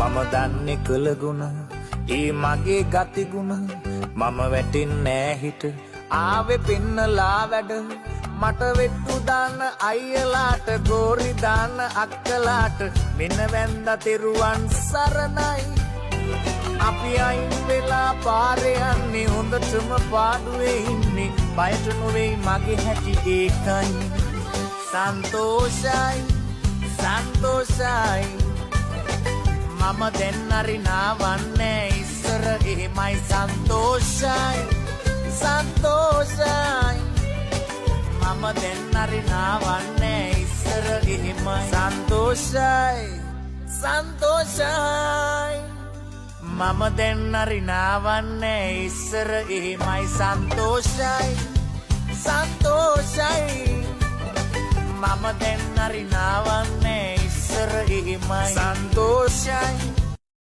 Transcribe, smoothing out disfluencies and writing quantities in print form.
මම දන්නේ කළගුණ ඒ මගේ ගතිගුණ මම වැටින්නේ හිට ආවේ පින්නලා වැඩ මට වෙට්ටු දාන්න අයියලාට ගෝරි දාන්න අක්කලාට මෙන්න වැන්ද තෙරුවන් සරණයි අපි අයින් වෙලා පාරේ යන්නේ හොඳටම පාඩුවේ ඉන්නේ බයට නොවේයි මගේ හැටි ඒකයි සන්තෝෂයි සන්තෝෂයි මම දැන් හරි නාවන්නේ ඉස්සර එහෙමයි සන්තෝෂයි සන්තෝෂයි මම දැන් හරි නාවන්නේ ඉස්සර එහෙමයි සන්තෝෂයි සන්තෝෂයි මම දැන් හරි නාවන්නේ ඉස්සර එහෙමයි සන්තෝෂයි සන්තෝෂයි මම දැන් හරි නාවන්නේ ඉස්සර එහෙමයි සන්තෝෂයි